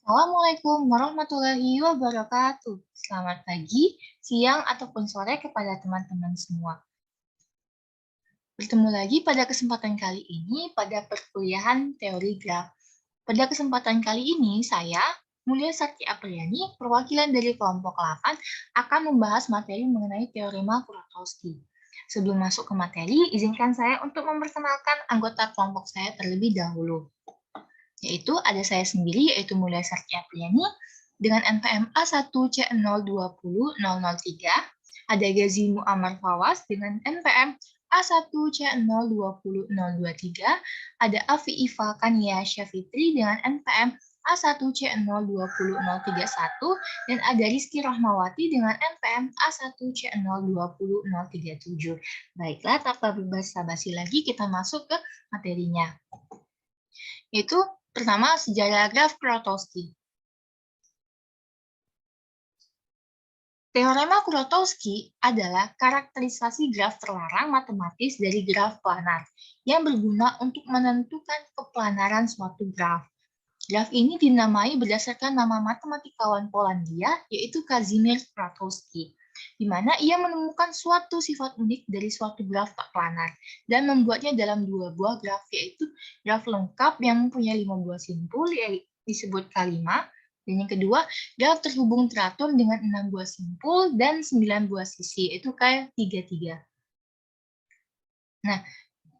Assalamualaikum warahmatullahi wabarakatuh. Selamat pagi, siang, ataupun sore kepada teman-teman semua. Bertemu lagi pada kesempatan kali ini pada perkuliahan teori graf. Pada kesempatan kali ini, saya, Mulia Sakti Apriyani, perwakilan dari kelompok 8, akan membahas materi mengenai teorema Kuratowski. Sebelum masuk ke materi, izinkan saya untuk memperkenalkan anggota kelompok saya terlebih dahulu. Yaitu ada saya sendiri, yaitu Mulia Sakti Apriyani, dengan NPM A1C020003, ada Gazi Muammar Fawaz dengan NPM A1C020023, ada Afi Iva Kania Syafitri dengan NPM A1C020031, dan ada Rizky Rahmawati dengan NPM A1C020037. Baiklah, tanpa berbasa-basi lagi, kita masuk ke materinya. Yaitu pertama, sejarah graf Kuratowski. Teorema Kuratowski adalah karakterisasi graf terlarang matematis dari graf planar yang berguna untuk menentukan keplanaran suatu graf. Graf ini dinamai berdasarkan nama matematikawan Polandia, yaitu Kazimierz Kuratowski, di mana ia menemukan suatu sifat unik dari suatu graf tak planar dan membuatnya dalam dua buah graf, yaitu graf lengkap yang mempunyai 5 buah simpul, yaitu disebut K5, dan yang kedua, graf terhubung teratur dengan 6 buah simpul dan 9 buah sisi, yaitu K33. Nah,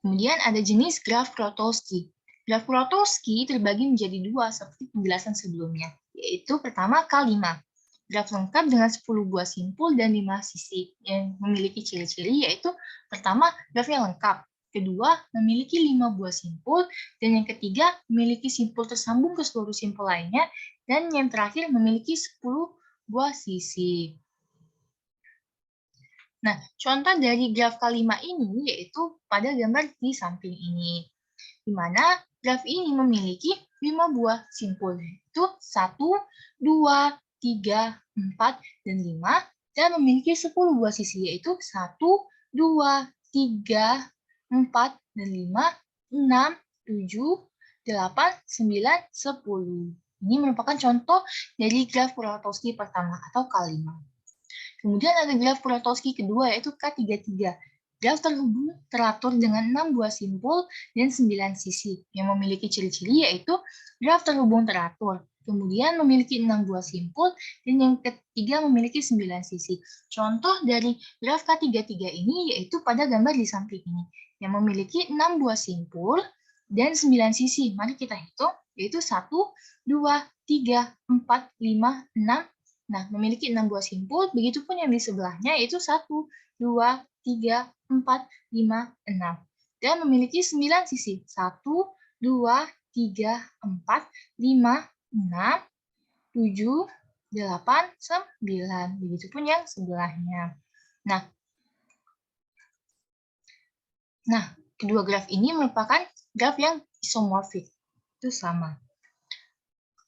kemudian ada jenis graf Kuratowski. Graf Kuratowski terbagi menjadi dua seperti penjelasan sebelumnya, yaitu pertama K5. Graf lengkap dengan 10 buah simpul dan 5 sisi yang memiliki ciri-ciri, yaitu pertama, grafnya lengkap. Kedua, memiliki 5 buah simpul, dan yang ketiga, memiliki simpul tersambung ke seluruh simpul lainnya, dan yang terakhir, memiliki 10 buah sisi. Nah, contoh dari graf K5 ini yaitu pada gambar di samping ini, di mana graf ini memiliki 5 buah simpul, yaitu 1, 2, 3, 4, dan 5, dan memiliki 10 buah sisi, yaitu 1, 2, 3, 4, dan 5, 6, 7, 8, 9, 10. Ini merupakan contoh dari graf Kuratowski pertama atau K5. Kemudian ada graf Kuratowski kedua, yaitu K33. Graf terhubung teratur dengan 6 buah simpul dan 9 sisi, yang memiliki ciri-ciri yaitu graf terhubung teratur, kemudian memiliki 6 buah simpul, dan yang ketiga memiliki 9 sisi. Contoh dari graf K33 ini yaitu pada gambar di samping ini, yang memiliki 6 buah simpul dan 9 sisi. Mari kita hitung, yaitu 1, 2, 3, 4, 5, 6, Nah, memiliki 6 buah simpul, begitupun yang di sebelahnya yaitu 1, 2, 3, 4, 5, 6. Dan memiliki 9 sisi. 1, 2, 3, 4, 5, 6, 7, 8, 9. Begitupun yang sebelahnya. Nah, kedua graf ini merupakan graf yang isomorfik. Itu sama.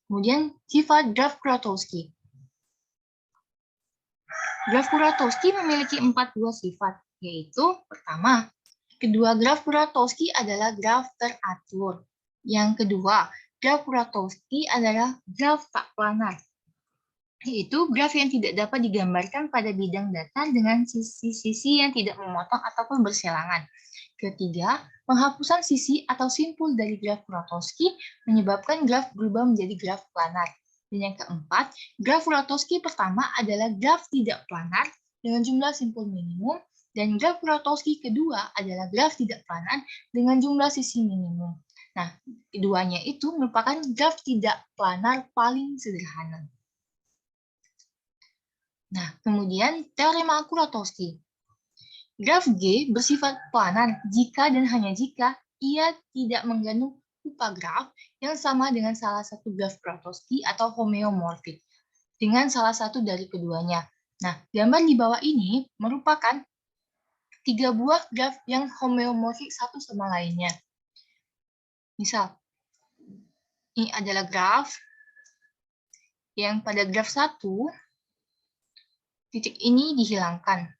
Kemudian, sifat graf Kuratowski. Graf Kuratowski memiliki 4 buah sifat, yaitu pertama, kedua graf Kuratowski adalah graf teratur. Yang kedua, graf Kuratowski adalah graf tak planar, yaitu graf yang tidak dapat digambarkan pada bidang datar dengan sisi-sisi yang tidak memotong ataupun berselangan. Ketiga, penghapusan sisi atau simpul dari graf Kuratowski menyebabkan graf berubah menjadi graf planar. Dan yang keempat, graf Kuratowski pertama adalah graf tidak planar dengan jumlah simpul minimum, dan graf Kuratowski kedua adalah graf tidak planar dengan jumlah sisi minimum. Nah, keduanya itu merupakan graf tidak planar paling sederhana. Nah, kemudian teorema Kuratowski. Graf G bersifat planar jika dan hanya jika ia tidak mengandung upagraf yang sama dengan salah satu graf Kuratowski atau homeomorfik dengan salah satu dari keduanya. Nah, gambar di bawah ini merupakan 3 buah graf yang homeomorfik satu sama lainnya. Misal, ini adalah graf yang pada graf 1, titik ini dihilangkan.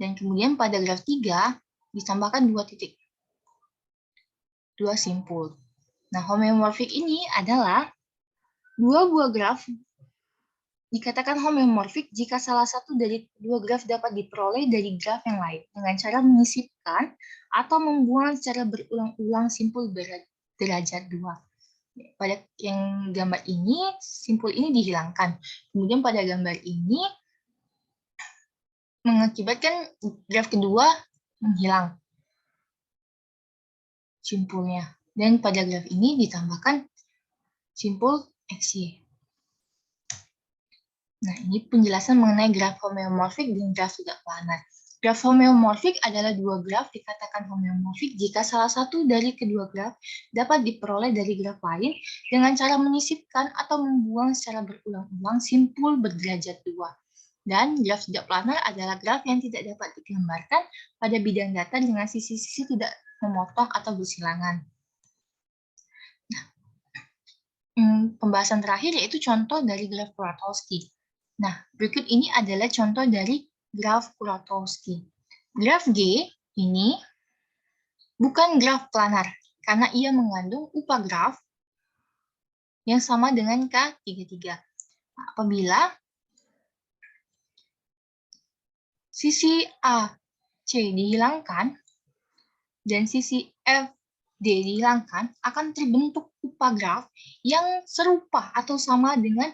Dan kemudian pada graf 3, ditambahkan 2 titik. 2 simpul. Nah, homeomorfik ini adalah Dua buah graf dikatakan homeomorfik jika salah satu dari dua graf dapat diperoleh dari graf yang lain dengan cara menyisipkan atau membuang secara berulang-ulang simpul derajat 2. Pada yang gambar ini, simpul ini dihilangkan. Kemudian pada gambar ini mengakibatkan graf kedua menghilang simpulnya. Dan pada graf ini ditambahkan simpul XY. Nah, ini penjelasan mengenai graf homeomorfik dan graf tidak planar. Graf homeomorfik adalah dua graf dikatakan homeomorfik jika salah satu dari kedua graf dapat diperoleh dari graf lain dengan cara menyisipkan atau membuang secara berulang-ulang simpul berderajat 2. Dan graf tidak planar adalah graf yang tidak dapat digambarkan pada bidang data dengan sisi-sisi tidak memotong atau bersilangan. Nah, pembahasan terakhir yaitu contoh dari graf Kuratowski. Nah, berikut ini adalah contoh dari graf Kuratowski. Graf G ini bukan graf planar, karena ia mengandung upagraf yang sama dengan K33. Nah, apabila sisi AC dihilangkan dan sisi FD dihilangkan, akan terbentuk upagraf yang serupa atau sama dengan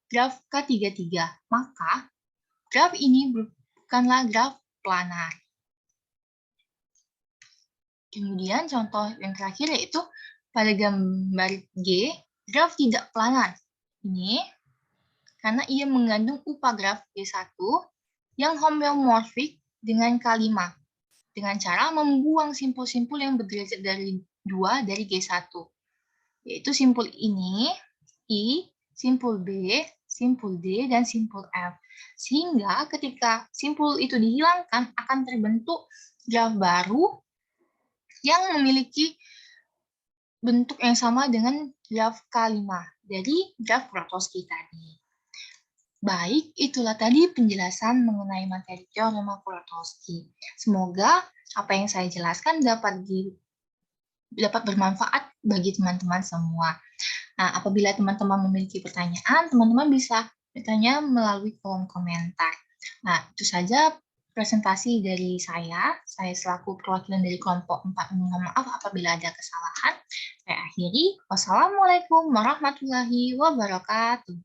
graf K33. Maka, graf ini bukanlah graf planar. Kemudian contoh yang terakhir yaitu pada gambar G, graf tidak planar. Ini karena ia mengandung upagraf G1 yang homeomorfik dengan K5 dengan cara membuang simpul-simpul yang berderajat dari 2 dari G1. Yaitu simpul ini, I, simpul B, simpul D, dan simpul F. Sehingga ketika simpul itu dihilangkan akan terbentuk graf baru yang memiliki bentuk yang sama dengan graf K5 dari graf Kuratowski tadi. Baik, itulah tadi penjelasan mengenai materi teorema Kuratowski. Semoga apa yang saya jelaskan dapat bermanfaat bagi teman-teman semua. Nah, apabila teman-teman memiliki pertanyaan, teman-teman bisa bertanya melalui kolom komentar. Nah, itu saja presentasi dari saya. Saya selaku perwakilan dari kelompok 4 meminta maaf apabila ada kesalahan. Saya akhiri. Wassalamualaikum warahmatullahi wabarakatuh.